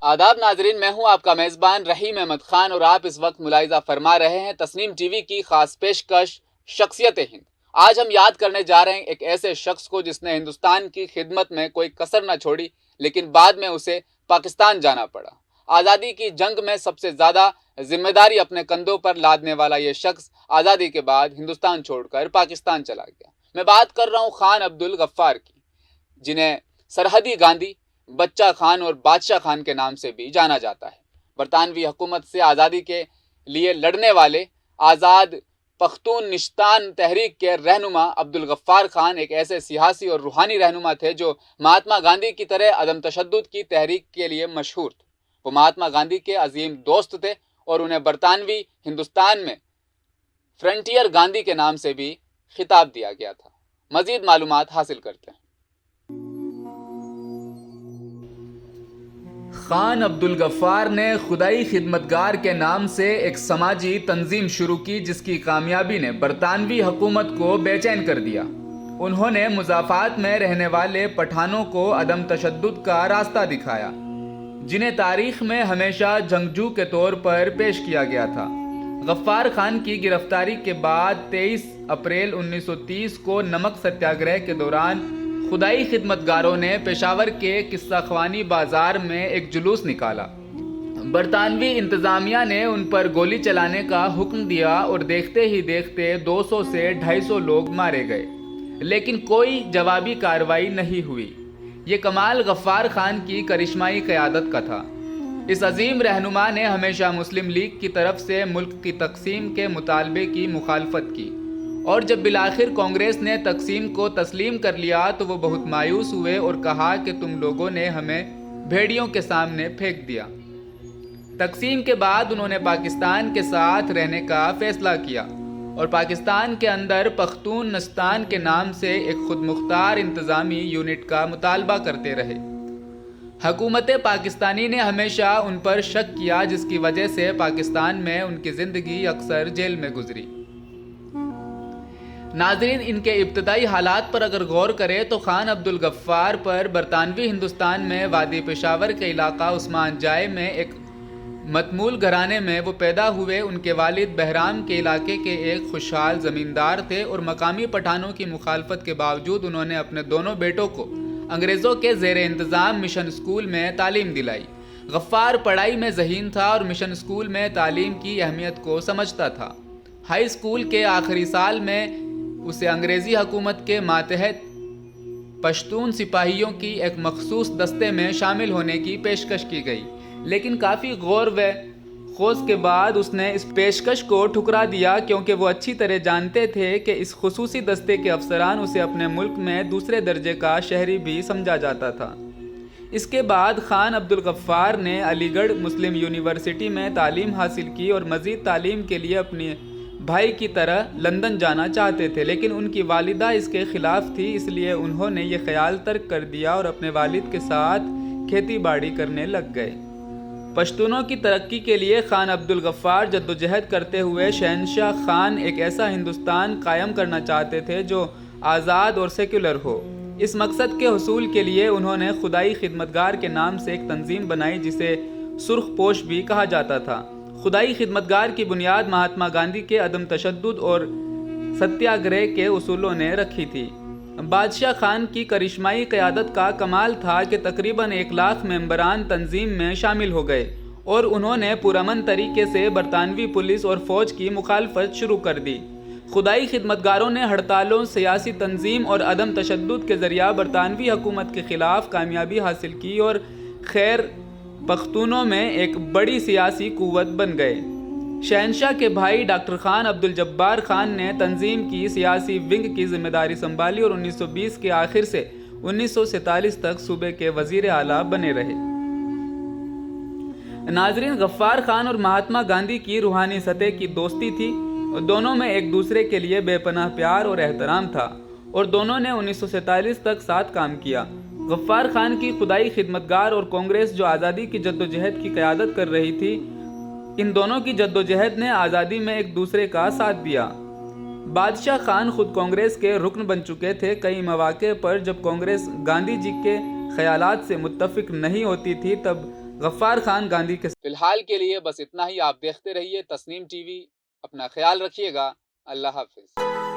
آداب ناظرین، میں ہوں آپ کا میزبان رحیم احمد خان اور آپ اس وقت ملاحظہ فرما رہے ہیں تسنیم ٹی وی کی خاص پیشکش شخصیت ہند۔ آج ہم یاد کرنے جا رہے ہیں ایک ایسے شخص کو جس نے ہندوستان کی خدمت میں کوئی کسر نہ چھوڑی، لیکن بعد میں اسے پاکستان جانا پڑا۔ آزادی کی جنگ میں سب سے زیادہ ذمہ داری اپنے کندھوں پر لادنے والا یہ شخص آزادی کے بعد ہندوستان چھوڑ کر پاکستان چلا گیا۔ میں بات کر رہا ہوں خان عبد الغفار کی، جنہیں سرحدی گاندھی، بچہ خان اور بادشاہ خان کے نام سے بھی جانا جاتا ہے۔ برطانوی حکومت سے آزادی کے لیے لڑنے والے آزاد پختون نشتان تحریک کے رہنما عبد الغفار خان ایک ایسے سیاسی اور روحانی رہنما تھے جو مہاتما گاندھی کی طرح عدم تشدد کی تحریک کے لیے مشہور تھے۔ وہ مہاتما گاندھی کے عظیم دوست تھے اور انہیں برطانوی ہندوستان میں فرنٹیئر گاندھی کے نام سے بھی خطاب دیا گیا تھا۔ مزید معلومات حاصل کرتے ہیں۔ خان عبد الغفار نے خدائی خدمتگار کے نام سے ایک سماجی تنظیم شروع کی جس کی کامیابی نے برطانوی حکومت کو بے چین کر دیا۔ انہوں نے مضافات میں رہنے والے پٹھانوں کو عدم تشدد کا راستہ دکھایا، جنہیں تاریخ میں ہمیشہ جنگجو کے طور پر پیش کیا گیا تھا۔ غفار خان کی گرفتاری کے بعد 23 اپریل 1930 کو نمک ستیاگرہ کے دوران خدائی خدمتگاروں نے پشاور کے قصہ خوانی بازار میں ایک جلوس نکالا۔ برطانوی انتظامیہ نے ان پر گولی چلانے کا حکم دیا اور دیکھتے ہی دیکھتے 200 سے 250 لوگ مارے گئے، لیکن کوئی جوابی کارروائی نہیں ہوئی۔ یہ کمال غفار خان کی کرشمائی قیادت کا تھا۔ اس عظیم رہنما نے ہمیشہ مسلم لیگ کی طرف سے ملک کی تقسیم کے مطالبے کی مخالفت کی، اور جب بالآخر کانگریس نے تقسیم کو تسلیم کر لیا تو وہ بہت مایوس ہوئے اور کہا کہ تم لوگوں نے ہمیں بھیڑیوں کے سامنے پھینک دیا۔ تقسیم کے بعد انہوں نے پاکستان کے ساتھ رہنے کا فیصلہ کیا اور پاکستان کے اندر پختون نستان کے نام سے ایک خود مختار انتظامی یونٹ کا مطالبہ کرتے رہے۔ حکومت پاکستانی نے ہمیشہ ان پر شک کیا، جس کی وجہ سے پاکستان میں ان کی زندگی اکثر جیل میں گزری۔ ناظرین، ان کے ابتدائی حالات پر اگر غور کریں تو خان عبد الغفار پر برطانوی ہندوستان میں وادی پشاور کے علاقہ عثمان جائے میں ایک متمول گھرانے میں وہ پیدا ہوئے۔ ان کے والد بہرام کے علاقے کے ایک خوشحال زمیندار تھے اور مقامی پٹھانوں کی مخالفت کے باوجود انہوں نے اپنے دونوں بیٹوں کو انگریزوں کے زیر انتظام مشن اسکول میں تعلیم دلائی۔ غفار پڑھائی میں ذہین تھا اور مشن اسکول میں تعلیم کی اہمیت کو سمجھتا تھا۔ ہائی اسکول کے آخری سال میں اسے انگریزی حکومت کے ماتحت پشتون سپاہیوں کی ایک مخصوص دستے میں شامل ہونے کی پیشکش کی گئی، لیکن کافی غور و خوض کے بعد اس نے اس پیشکش کو ٹھکرا دیا، کیونکہ وہ اچھی طرح جانتے تھے کہ اس خصوصی دستے کے افسران اسے اپنے ملک میں دوسرے درجے کا شہری بھی سمجھا جاتا تھا۔ اس کے بعد خان عبد الغفار نے علی گڑھ مسلم یونیورسٹی میں تعلیم حاصل کی اور مزید تعلیم کے لیے اپنے بھائی کی طرح لندن جانا چاہتے تھے، لیکن ان کی والدہ اس کے خلاف تھی، اس لیے انہوں نے یہ خیال ترک کر دیا اور اپنے والد کے ساتھ کھیتی باڑی کرنے لگ گئے۔ پشتونوں کی ترقی کے لیے خان عبد الغفار جدوجہد کرتے ہوئے شہنشاہ خان ایک ایسا ہندوستان قائم کرنا چاہتے تھے جو آزاد اور سیکولر ہو۔ اس مقصد کے حصول کے لیے انہوں نے خدائی خدمتگار کے نام سے ایک تنظیم بنائی جسے سرخ پوش بھی کہا جاتا تھا۔ خدائی خدمتگار کی بنیاد مہاتما گاندھی کے عدم تشدد اور ستیاگرہ کے اصولوں نے رکھی تھی۔ بادشاہ خان کی کرشمائی قیادت کا کمال تھا کہ تقریباً 1 لاکھ ممبران تنظیم میں شامل ہو گئے اور انہوں نے پرامن طریقے سے برطانوی پولیس اور فوج کی مخالفت شروع کر دی۔ خدائی خدمتگاروں نے ہڑتالوں، سیاسی تنظیم اور عدم تشدد کے ذریعہ برطانوی حکومت کے خلاف کامیابی حاصل کی اور خیر پختونوں میں ایک بڑی سیاسی قوت بن گئے۔ شہنشاہ کے بھائی ڈاکٹر خان عبد الجبار خان نے تنظیم کی سیاسی ونگ کی ذمہ داری سنبھالی اور 1920 کے آخر سے 1947 تک صوبے کے وزیر اعلیٰ بنے رہے۔ ناظرین، غفار خان اور مہاتما گاندھی کی روحانی سطح کی دوستی تھی اور دونوں میں ایک دوسرے کے لیے بے پناہ پیار اور احترام تھا اور دونوں نے 1947 تک ساتھ کام کیا۔ غفار خان کی خدائی خدمتگار اور کانگریس جو آزادی کی جدوجہد کی قیادت کر رہی تھی، ان دونوں کی جدوجہد نے آزادی میں ایک دوسرے کا ساتھ دیا۔ بادشاہ خان خود کانگریس کے رکن بن چکے تھے۔ کئی مواقع پر جب کانگریس گاندھی جی کے خیالات سے متفق نہیں ہوتی تھی، تب غفار خان گاندھی کے فی الحال کے لیے بس اتنا ہی. آپ دیکھتے رہیے تسنیم ٹی وی. اپنا خیال رکھیے گا. اللہ حافظ.